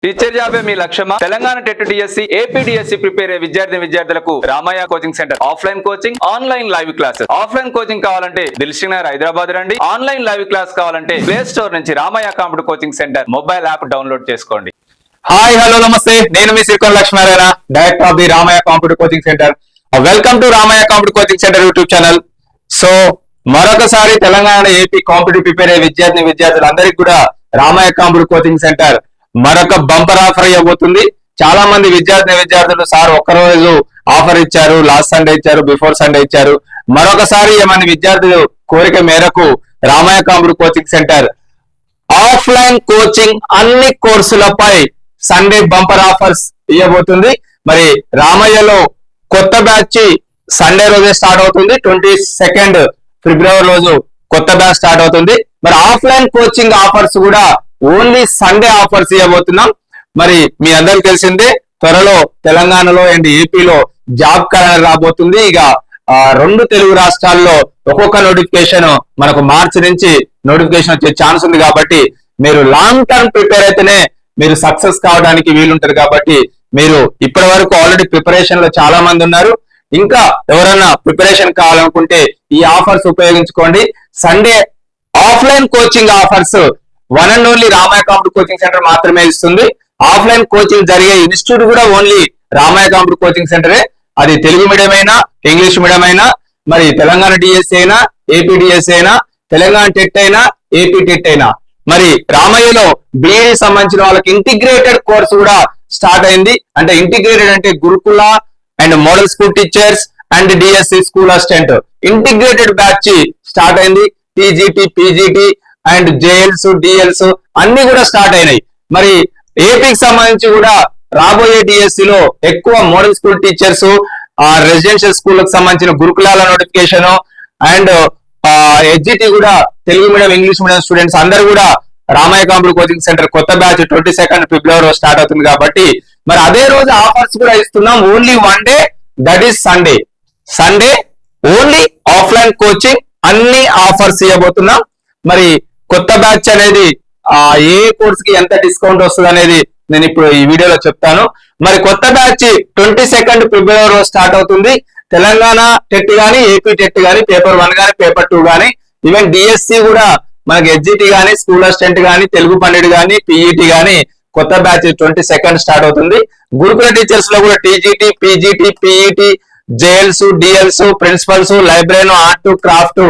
Teacher జాబే మీ లక్ష్యమా? Telangana TET DSC, AP DSC prepare అయ్యే విద్యార్థులకు Ramayya coaching centre offline coaching, online live classes. Offline coaching కావాలంటే దిల్సుఖ్ నగర్ హైదరాబాద్ రండి. ఆన్లైన్ లైవ్ క్లాస్ కావాలంటే ప్లే స్టోర్ నుంచి Ramayya computer coaching centre mobile app download చేసుకోండి. హాయ్ హలో నమస్తే, నేను మీ Srikanth Lakshminarayana, director of the Ramayya computer coaching centre. Welcome to Ramayya computer coaching centre YouTube channel. So మరొకసారి Telangana AP competitive prepare అయ్యే విద్యార్థులందరికీ కూడా రామయ్య కంప్యూటర్ కోచింగ్ సెంటర్ మరొక బంపర్ ఆఫర్ ఇవ్వబోతుంది. చాలా మంది విద్యార్థులు సార్ ఒక్కరోజు ఆఫర్ ఇచ్చారు, లాస్ట్ సండే ఇచ్చారు, బిఫోర్ సండే ఇచ్చారు. మరొకసారి ఏమని విద్యార్థులు కోరిక మేరకు Ramayya computer coaching centre offline coaching అన్ని కోర్సులపై సండే బంపర్ ఆఫర్స్ ఇవ్వబోతుంది. మరి రామయ్యలో కొత్త బ్యాచ్ సండే రోజే స్టార్ట్ అవుతుంది. 22 ఫిబ్రవరి రోజు కొత్త బ్యాచ్ స్టార్ట్ అవుతుంది. మరి ఆఫ్లైన్ కోచింగ్ ఆఫర్స్ కూడా ఓన్లీ సండే ఆఫర్స్ ఇవ్వబోతున్నాం. మరి మీ అందరికి తెలిసిందే, త్వరలో తెలంగాణలో అండ్ ఏపీలో జాబ్ క్యాలెండర్ రాబోతుంది. ఇక 2 తెలుగు రాష్ట్రాల్లో ఒక్కొక్క నోటిఫికేషన్ మనకు మార్చి నుంచి నోటిఫికేషన్ వచ్చే ఛాన్స్ ఉంది. కాబట్టి మీరు లాంగ్ టర్మ్ ప్రిపేర్ అయితేనే మీరు సక్సెస్ కావడానికి వీలుంటది. కాబట్టి మీరు ఇప్పటి వరకు ఆల్రెడీ ప్రిపరేషన్ లో చాలా మంది ఉన్నారు. ఇంకా ఎవరైనా ప్రిపరేషన్ కావాలనుకుంటే ఈ ఆఫర్స్ ఉపయోగించుకోండి. Sunday offline coaching offers one and only Ramaiah computer coaching centre మాత్రమే ఇస్తుంది. ఆఫ్లైన్ కోచింగ్ జరిగే ఇన్స్టిట్యూట్ కూడా ఓన్లీ రామయ్య కంప్యూటర్ కోచింగ్ సెంటరే. అది తెలుగు మీడియం అయినా, ఇంగ్లీష్ మీడియం అయినా, మరి తెలంగాణ డిఎస్సి అయినా, ఏపీ డిఎస్సి అయినా, తెలంగాణ టెట్ అయినా, ఏపీ టెట్ అయినా. మరి రామయ్యలో బిఈడి సంబంధించిన వాళ్ళకి ఇంటిగ్రేటెడ్ కోర్స్ కూడా స్టార్ట్ అయింది. అంటే ఇంటిగ్రేటెడ్ అంటే Gurukula and model school teachers and DSC school assistant integrated batch start అయింది. TGT, PGT and JLs, DLs అన్ని కూడా స్టార్ట్ అయినాయి. మరి ఏపీకి సంబంధించి కూడా రాబోయే డిఎస్సి లో ఎక్కువ మోడల్ స్కూల్ టీచర్స్, రెసిడెన్షియల్ స్కూల్కి సంబంధించిన గురుకులాల నోటిఫికేషన్ అండ్ హెచ్జిటి కూడా Telugu medium, English medium students అందరూ కూడా రామయ్య కంప్యూటర్ కోచింగ్ సెంటర్ కొత్త బ్యాచ్ 22 ఫిబ్రవరి స్టార్ట్ అవుతుంది. కాబట్టి మరి అదే రోజు ఆఫర్స్ కూడా ఇస్తున్నాం. Only one day, that is Sunday. Sunday only offline coaching అన్ని ఆఫర్స్ ఇవ్వబోతున్నాం. మరి కొత్త బ్యాచ్ అనేది ఏ కోర్స్ కి ఎంత డిస్కౌంట్ వస్తుంది అనేది నేను ఇప్పుడు ఈ వీడియోలో చెప్తాను. మరి కొత్త బ్యాచ్ 22 ఫిబ్రవరి స్టార్ట్ అవుతుంది. తెలంగాణ టెట్ గానీ, ఏపీ టెట్ గానీ, పేపర్ 1 గానీ, పేపర్ 2 గానీ, ఈవెన్ డిఎస్సి కూడా మనకి హెచ్జిటి గానీ, స్కూల్ అసిస్టెంట్ గానీ, తెలుగు పండిట్ గానీ, పిఈటి గానీ కొత్త బ్యాచ్ 22 స్టార్ట్ అవుతుంది. గురుకుల టీచర్స్ లో కూడా TGT, PGT, PET, JLs, DLs, principals, library, art, craft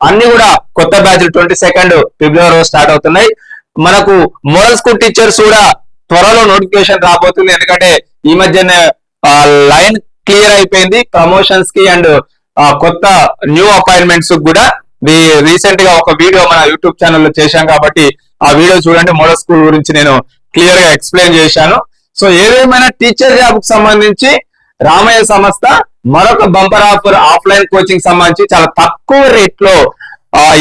అన్ని కూడా కొత్త బ్యాచ్ 22 ఫిబ్రవరి స్టార్ట్ అవుతున్నాయి. మనకు మోడల్ స్కూల్ టీచర్స్ కూడా త్వరలో నోటిఫికేషన్ రాబోతుంది. ఎందుకంటే ఈ మధ్యనే లైన్ క్లియర్ అయిపోయింది ప్రమోషన్స్ కి అండ్ కొత్త న్యూ అపాయింట్మెంట్స్ కూడా. రీసెంట్ గా ఒక వీడియో మన యూట్యూబ్ ఛానల్లో చేశాం కాబట్టి ఆ వీడియో చూడండి. మోడల్ స్కూల్ గురించి నేను క్లియర్ గా ఎక్స్ప్లెయిన్ చేశాను. సో ఏదేమైనా టీచర్ జాబ్ కు సంబంధించి రామయ్య సంస్థ మరొక బంపర్ ఆఫర్ ఆఫ్లైన్ కోచింగ్ సంబంధించి చాలా తక్కువ రేట్ లో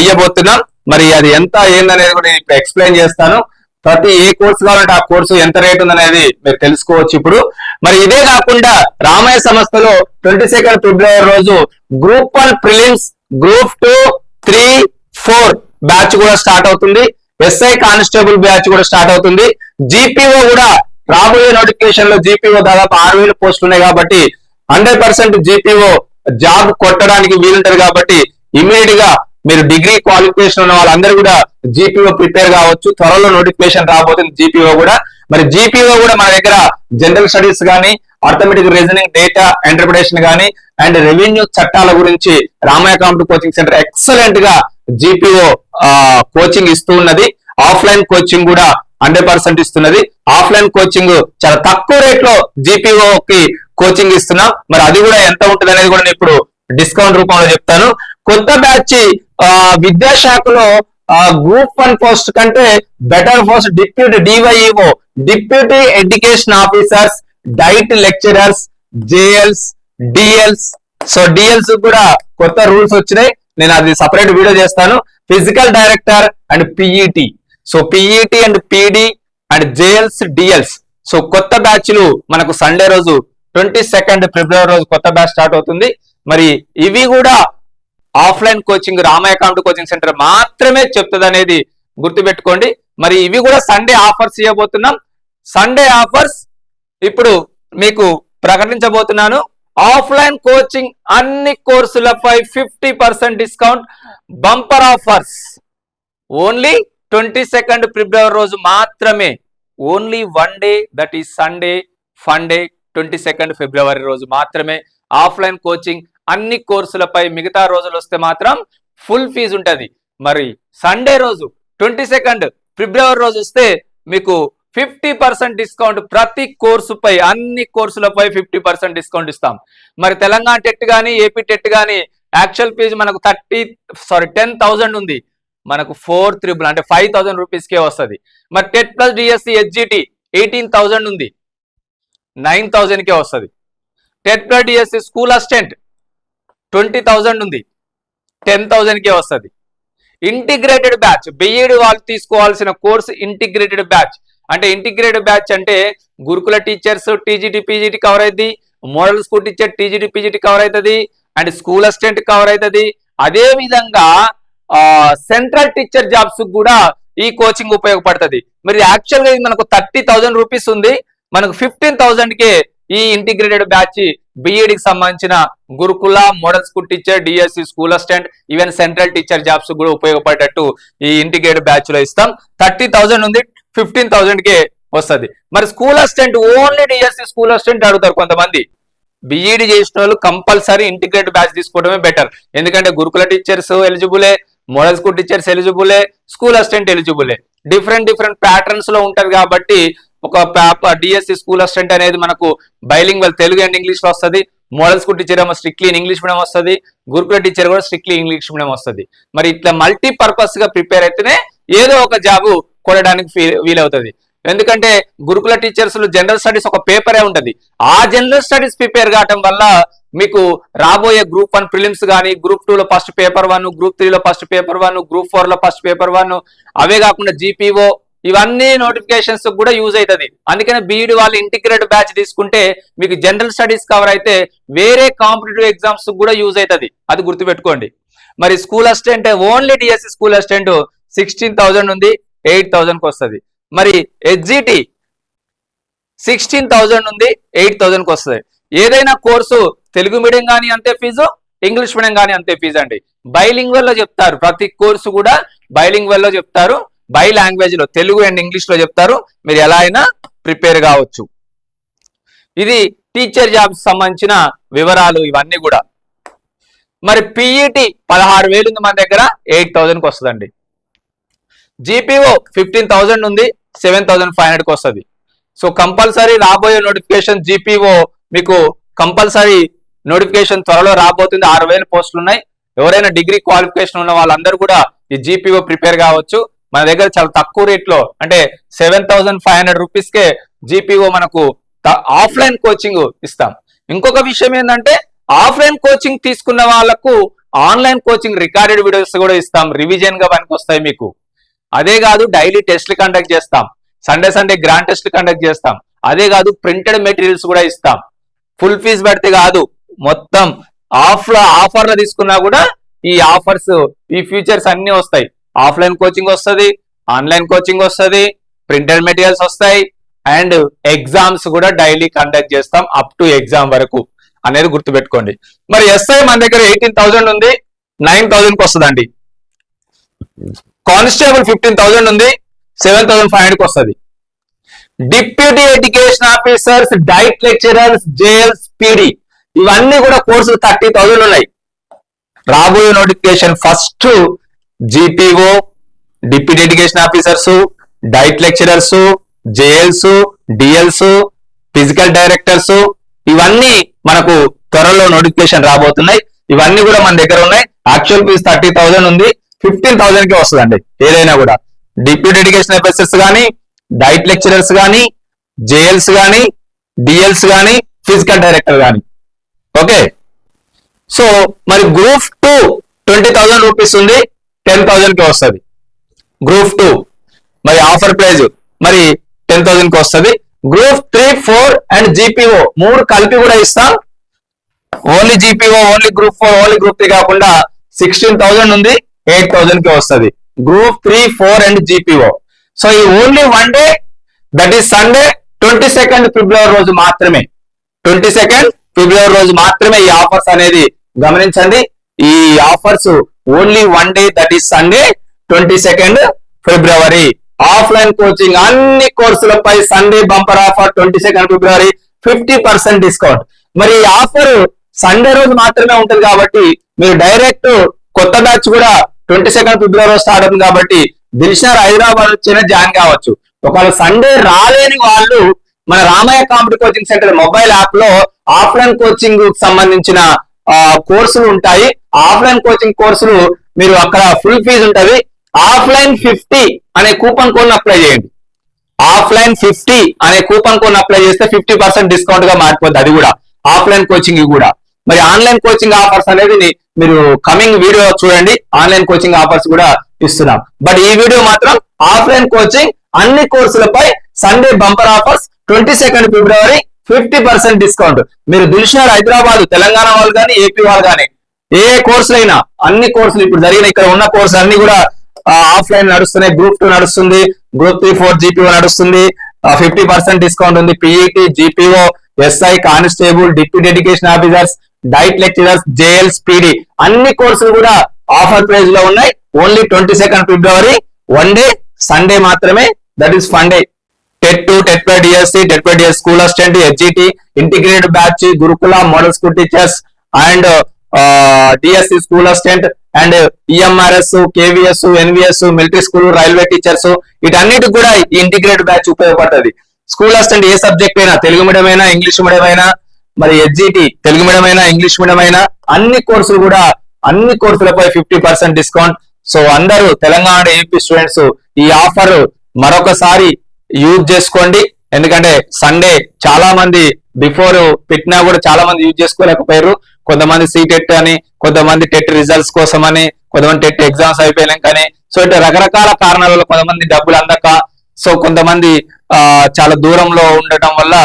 ఇవ్వబోతున్నాం. మరి అది ఎంత ఏందనేది కూడా నేను ఇప్పుడు ఎక్స్ప్లెయిన్ చేస్తాను. ప్రతి ఏ కోర్సు కావాలంటే ఆ కోర్సు ఎంత రేట్ ఉందనేది మీరు తెలుసుకోవచ్చు ఇప్పుడు. మరి ఇదే కాకుండా రామయ్య సంస్థలో 22 ఫిబ్రవరి రోజు గ్రూప్ 1 ప్రిలిమ్స్, గ్రూప్ 2, 3, 4 బ్యాచ్ కూడా స్టార్ట్ అవుతుంది. ఎస్ఐ కానిస్టేబుల్ బ్యాచ్ కూడా స్టార్ట్ అవుతుంది. జీపీఓ కూడా రాబోయే నోటిఫికేషన్ లో జీపీఓ దాదాపు 6000 పోస్టులు ఉన్నాయి. కాబట్టి 100% జీపీఓ జాబ్ కొట్టడానికి వీలుంటది. కాబట్టి ఇమీడియట్ గా మీరు డిగ్రీ క్వాలిఫికేషన్ ఉన్న వాళ్ళందరూ కూడా జీపీఓ ప్రిపేర్ కావచ్చు. త్వరలో నోటిఫికేషన్ రాబోతుంది జీపీఓ కూడా. మరి జీపీఓ కూడా మన దగ్గర జనరల్ స్టడీస్ గానీ, అర్థమెటిక్, రీజనింగ్, డేటా ఇంటర్ప్రిటేషన్ గానీ అండ్ రెవెన్యూ చట్టాల గురించి Ramaiah computer coaching centre excellent గా జీపీఓ కోచింగ్ ఇస్తూ ఉన్నది. ఆఫ్లైన్ కోచింగ్ కూడా 100% ఇస్తున్నది. ఆఫ్లైన్ కోచింగ్ చాలా తక్కువ రేట్ లో జీపీఓ కి కోచింగ్ ఇస్తున్నాం. మరి అది కూడా ఎంత ఉంటుంది అనేది కూడా నేను ఇప్పుడు డిస్కౌంట్ రూపంలో చెప్తాను. కొత్త బ్యాచ్ విద్యాశాఖలో గ్రూప్ 1 పోస్ట్ కంటే better post deputy DyEO, deputy education officers, DIET lecturers, JLs, DLs. So DLs కూడా కొత్త రూల్స్ వచ్చినాయి. నేను అది సపరేట్ వీడియో చేస్తాను. Physical director and PET. So PET and PD and JLs, DLs. So కొత్త బ్యాచ్లు మనకు సండే రోజు 22 ఫిబ్రవరి రోజు కొత్త బ్యాచ్ స్టార్ట్ అవుతుంది. మరి ఇవి కూడా offline coaching Ramaiah computer coaching centre మాత్రమే చెప్తుంది అనేది గుర్తుపెట్టుకోండి. మరి ఇవి కూడా సండే ఆఫర్స్ ఇవ్వబోతున్నాం. సండే ఆఫర్స్ ఇప్పుడు మీకు ప్రకటించబోతున్నాను. ఆఫ్లైన్ కోచింగ్ అన్ని కోర్సులపై 50% డిస్కౌంట్, బంపర్ ఆఫర్స్ ఓన్లీ 22 ఫిబ్రవరి రోజు మాత్రమే. Only one day, that is Sunday fun day. 22 ఫిబ్రవరి రోజు మాత్రమే ఆఫ్లైన్ కోచింగ్ అన్ని కోర్సులపై. మిగతా రోజులు వస్తే మాత్రం ఫుల్ ఫీజు ఉంటుంది. మరి సండే రోజు 22 ఫిబ్రవరి రోజు వస్తే మీకు 50% డిస్కౌంట్, ప్రతి కోర్సుపై అన్ని కోర్సులపై 50% డిస్కౌంట్ ఇస్తాం. మరి తెలంగాణ టెట్ కానీ ఏపీ టెట్ కానీ యాక్చువల్ ఫీజు మనకు 10,000 ఉంది, మనకు 4,300 అంటే 5,000 రూపీస్కే వస్తుంది. మరి టెట్ ప్లస్ డిఎస్సి హెచ్జిటి 18,000 ఉంది, 9,000కే వస్తుంది. TET plus DSC school assistant 20,000 ఉంది, 10,000కే వస్తుంది. ఇంటిగ్రేటెడ్ బ్యాచ్ బిఈడి వాళ్ళు తీసుకోవాల్సిన కోర్సు ఇంటిగ్రేటెడ్ బ్యాచ్. అంటే ఇంటిగ్రేటెడ్ బ్యాచ్ అంటే గురుకుల టీచర్స్ టీజీటీ పీజీటీ కవర్ అవుతుంది, model school teacher TGT PGT cover అవుతుంది, అండ్ స్కూల్ అసిస్టెంట్ కవర్ అవుతుంది. అదే విధంగా సెంట్రల్ టీచర్ జాబ్స్ కూడా ఈ కోచింగ్ ఉపయోగపడుతుంది. మరి యాక్చువల్ గా మనకు 30,000 రూపీస్ ఉంది, మనకు 15,000కే ఈ ఇంటిగ్రేటెడ్ బ్యాచ్ బిఈడికి సంబంధించిన గురుకుల, model school teacher, DSC, school assistant, even central teacher jobs కూడా ఉపయోగపడేటట్టు ఈ ఇంటిగ్రేటెడ్ బ్యాచ్ లో ఇస్తాం. 30,000 ఉంది, 15,000కే వస్తుంది. మరి school assistant only DSC school assistant అడుగుతారు కొంతమంది. బిఈడి చేసిన వాళ్ళు కంపల్సరీ ఇంటిగ్రేటెడ్ బ్యాచ్ తీసుకోవడమే బెటర్. ఎందుకంటే గురుకుల టీచర్స్ ఎలిజిబులే, మోడల్ స్కూల్ టీచర్స్ ఎలిజిబులే, స్కూల్ అసిస్టెంట్ ఎలిజిబులే. డిఫరెంట్ ప్యాటర్న్స్ లో ఉంటది కాబట్టి ఒక డిఎస్సి స్కూల్ అసిస్టెంట్ అనేది మనకు బైలింగ్వల్ తెలుగు అండ్ ఇంగ్లీష్ లో వస్తుంది. మోడల్ స్కూల్ టీచర్ ఏమో స్ట్రిక్ట్లీ ఇంగ్లీష్ మీడియం వస్తుంది, గురుకుల టీచర్ కూడా స్ట్రిక్ట్లీ ఇంగ్లీష్ మీడియం వస్తుంది. మరి ఇట్లా మల్టీపర్పస్ గా ప్రిపేర్ అయితేనే ఏదో ఒక జాబ్ కొనడానికి వీలవుతుంది. ఎందుకంటే గురుకుల టీచర్స్ లో జనరల్ స్టడీస్ ఒక పేపరే ఉంటది. ఆ జనరల్ స్టడీస్ ప్రిపేర్ కావటం వల్ల మీకు రాబోయే గ్రూప్ 1 ప్రిలిమ్స్ కానీ, గ్రూప్ 2 లో ఫస్ట్ పేపర్ 1, గ్రూప్ 3 లో ఫస్ట్ పేపర్ 1, గ్రూప్ 4 లో ఫస్ట్ పేపర్ 1, అవే కాకుండా జీపీఓ ఇవన్నీ నోటిఫికేషన్స్ కూడా యూజ్ అవుతుంది. అందుకనే బీఈడి వాళ్ళు ఇంటిగ్రేటెడ్ బ్యాచ్ తీసుకుంటే మీకు జనరల్ స్టడీస్ కవర్ అయితే వేరే కాంపిటేటివ్ ఎగ్జామ్స్ కూడా యూజ్ అవుతుంది, అది గుర్తుపెట్టుకోండి. మరి school assistant only DSC school assistant 16,000 ఉంది, 8,000కి వస్తుంది. మరి హెచ్జిటి 16,000 ఉంది, 8,000కి వస్తుంది. ఏదైనా కోర్సు తెలుగు మీడియం కానీ అంతే ఫీజు, ఇంగ్లీష్ మీడియం కానీ అంతే ఫీజు అండి. బైలింగ్వల్ లో చెప్తారు, ప్రతి కోర్సు కూడా బైలింగ్వల్ లో చెప్తారు, బై లాంగ్వేజ్ లో తెలుగు అండ్ ఇంగ్లీష్ లో చెప్తారు. మీరు ఎలా అయినా ప్రిపేర్ కావచ్చు. ఇది టీచర్ జాబ్స్ సంబంధించిన వివరాలు ఇవన్నీ కూడా. మరి పిఈటి 16,000 ఉంది మన దగ్గర, 8,000కి వస్తుందండి. జీపీఓ 15,000 ఉంది, 7,500కి వస్తుంది. సో కంపల్సరీ రాబోయే నోటిఫికేషన్ జీపీఓ మీకు కంపల్సరీ నోటిఫికేషన్ త్వరలో రాబోతుంది. 6,000 పోస్టులు ఉన్నాయి. ఎవరైనా డిగ్రీ క్వాలిఫికేషన్ ఉన్న వాళ్ళందరూ కూడా ఈ జీపీఓ ప్రిపేర్ కావచ్చు. మన దగ్గర చాలా తక్కువ రేట్ లో అంటే 7,500 రూపీస్కే జీపీఓ మనకు ఆఫ్లైన్ కోచింగ్ ఇస్తాం. ఇంకొక విషయం ఏంటంటే ఆఫ్లైన్ కోచింగ్ తీసుకున్న వాళ్ళకు ఆన్లైన్ కోచింగ్ రికార్డెడ్ వీడియోస్ కూడా ఇస్తాం, రివిజన్ గా పనికి వస్తాయి మీకు. అదే కాదు డైలీ టెస్ట్లు కండక్ట్ చేస్తాం, సండే గ్రాండ్ టెస్ట్లు కండక్ట్ చేస్తాం. అదే కాదు ప్రింటెడ్ మెటీరియల్స్ కూడా ఇస్తాం. ఫుల్ ఫీజు పెడితే కాదు, మొత్తం ఆఫర్లు తీసుకున్నా కూడా ఈ ఆఫర్స్ ఈ ఫీచర్స్ అన్ని వస్తాయి. ఆఫ్లైన్ కోచింగ్ వస్తుంది, ఆన్లైన్ కోచింగ్ వస్తుంది, ప్రింటెడ్ మెటీరియల్స్ వస్తాయి, అండ్ ఎగ్జామ్స్ కూడా డైలీ కండక్ట్ చేస్తాం అప్ టు ఎగ్జామ్ వరకు అనేది గుర్తుపెట్టుకోండి. మరి ఎస్ఐ మన దగ్గర 18,000 ఉంది, 9,000కి వస్తుందండి. కానిస్టేబుల్ 15,000 ఉంది, 7,500కి వస్తుంది. Deputy education officers, DIET lecturers, JLs, PD ఇవన్నీ కూడా కోర్సులు 30,000 ఉన్నాయి. రాబోయే notification first GPO, deputy education officers, DIET lecturers, JLs, DLs, physical directors ఇవన్నీ మనకు త్వరలో నోటిఫికేషన్ రాబోతున్నాయి. ఇవన్నీ కూడా మన దగ్గర ఉన్నాయి. యాక్చువల్ ఫీజు 30,000 ఉంది, 15,000కి వస్తుందండి. ఏదైనా కూడా డిప్యూటీ ఎడ్యుకేషన్ ఆఫీసర్స్ కానీ, డైట్ లెక్చరర్స్ కానీ, జేఎల్స్ కానీ, డిఎల్స్ కానీ, ఫిజికల్ డైరెక్టర్ కానీ. ఓకే, సో మరి గ్రూప్ 2 20,000 రూపీస్ ఉంది, 10,000కి వస్తుంది. గ్రూప్ 2 మరి ఆఫర్ ప్రైజ్ మరి 10,000కి వస్తుంది. గ్రూప్ 3, 4 అండ్ జీపీఓ 3 కలిపి కూడా ఇస్తాం. Only GPO, only group 4, only group 3 కాకుండా 16,000 ఉంది, 8,000కి వస్తుంది. Group 3, 4 and GPO. సో ఈ only one day that is Sunday 22nd ఫిబ్రవరి రోజు మాత్రమే. 22nd ఫిబ్రవరి రోజు మాత్రమే ఈ ఆఫర్స్ అనేది గమనించండి. ఈ offers only one day, that is Sunday 22nd February. Offline coaching అన్ని కోర్సులపై సండే బంపర్ ఆఫర్ 22nd ఫిబ్రవరి 50% డిస్కౌంట్. మరి ఈ ఆఫర్ సండే రోజు మాత్రమే ఉంటుంది కాబట్టి మీరు డైరెక్ట్ కొత్త బ్యాచ్ కూడా 22nd ఫిబ్రవరి స్టార్ట్ అవుతుంది కాబట్టి దిల్షనర్ హైదరాబాద్ వచ్చినా జాయిన్ కావచ్చు. ఒకవేళ సండే రాలేని వాళ్ళు మన Ramayya compete coaching centre mobile app లో ఆఫ్లైన్ కోచింగ్ సంబంధించిన కోర్సులు ఉంటాయి. ఆఫ్లైన్ కోచింగ్ కోర్సులు మీరు అక్కడ ఫుల్ ఫీజు ఉంటది. ఆఫ్లైన్ 50 అనే కూపన్ కోడ్ అప్లై చేయండి. ఆఫ్లైన్ 50 అనే కూపన్ కోడ్ అప్లై చేస్తే 50% డిస్కౌంట్ గా మారిపోద్ది. అది కూడా ఆఫ్లైన్ కోచింగ్ కూడా. మరి ఆన్లైన్ కోచింగ్ ఆఫర్స్ అనేది మీరు కమింగ్ వీడియో చూడండి. ఆన్లైన్ కోచింగ్ ఆఫర్స్ కూడా ఇస్తున్నాం. బట్ ఈ వీడియో మాత్రం ఆఫ్లైన్ కోచింగ్ అన్ని కోర్సులపై సండే బంపర్ ఆఫర్స్ 22nd ఫిబ్రవరి 50% డిస్కౌంట్. మీరు దిల్షనర్ హైదరాబాద్ తెలంగాణ వాళ్ళు కానీ ఏపీ వాళ్ళు కానీ ఏ కోర్సులైనా అన్ని కోర్సులు ఇప్పుడు జరిగిన ఇక్కడ ఉన్న కోర్సులు అన్ని కూడా ఆఫ్లైన్ నడుస్తున్నాయి. గ్రూప్ 2 నడుస్తుంది, గ్రూప్ 3, 4 GPO నడుస్తుంది. 50% డిస్కౌంట్ ఉంది. PET, GPO, SI, constable, deputy education officers, DIET lecturers, JLs, PD అన్ని కోర్సులు కూడా ఆఫర్ ప్రైస్ లో ఉన్నాయి. Only 22nd February one day Sunday మాత్రమే, that is fun day. TET 2, TET పై DSC, టెట్ పై DS school assistant, HGT, integrated batch, Gurukula, model school teachers and DSC school assistant and EMRS, KVS, NVS, military school, railway teachers వీటన్నిటికి కూడా ఈ integrated batch ఉపయోగపడుతుంది. School assistant ఏ subject అయినా, Telugu medium అయినా, English medium అయినా, మరి HGT తెలుగు మీడియం అయినా, ఇంగ్లీష్ మీడియం అయినా అన్ని కోర్సులు కూడా అన్ని కోర్సులపై 50% డిస్కౌంట్. సో అందరూ తెలంగాణ ఏపీ స్టూడెంట్స్ ఈ ఆఫర్ మరొకసారి యూజ్ చేసుకోండి. ఎందుకంటే సండే చాలా మంది బిఫోర్ పెట్టినా కూడా చాలా మంది యూజ్ చేసుకోలేకపోయారు. కొంతమంది CTET అని, కొంతమంది టెట్ రిజల్ట్స్ కోసం అని, కొంతమంది టెట్ ఎగ్జామ్స్ అయిపోయినాం కానీ సో ఇట్లా రకరకాల కారణాల వల్ల కొంతమంది డబ్బులు అందక, సో కొంతమంది చాలా దూరంలో ఉండటం వల్ల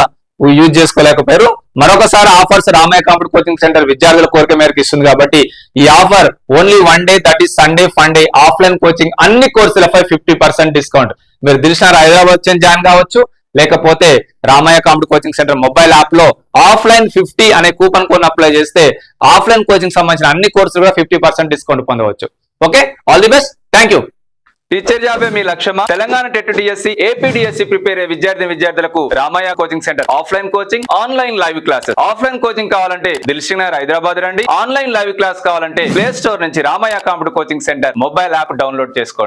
యూజ్ చేసుకోలేకపోయారు. మరొకసారి offers Ramayya compete coaching centre విద్యార్థుల కోరిక మేరకు ఇస్తుంది కాబట్టి ఈ offer only one day, that is Sunday fun day. Offline coaching అన్ని కోర్సులపై 50% డిస్కౌంట్. మీరు దిల్షనర్ హైదరాబాద్ వచ్చి జాయిన్ కావచ్చు, లేకపోతే Ramayya compete coaching centre mobile app లో ఆఫ్లైన్ 50 అనే కూపన్ కోడ్ అప్లై చేస్తే ఆఫ్లైన్ కోచింగ్ సంబంధించిన అన్ని కోర్సులు కూడా 50% డిస్కౌంట్ పొందవచ్చు. Okay, all the best, thank you. Teacher జాబే మీ లక్ష్యమా? Telangana TET DSC, AP DSC prepare అయ్యే విద్యార్థులకు Ramayya coaching centre offline coaching, online live classes. Offline coaching కావాలంటే దిల్షనర్ హైదరాబాద్ రండి. ఆన్లైన్ లైవ్ క్లాస్ కావాలంటే ప్లే స్టోర్ నుంచి Ramayya compete coaching centre mobile app download చేసుకోండి.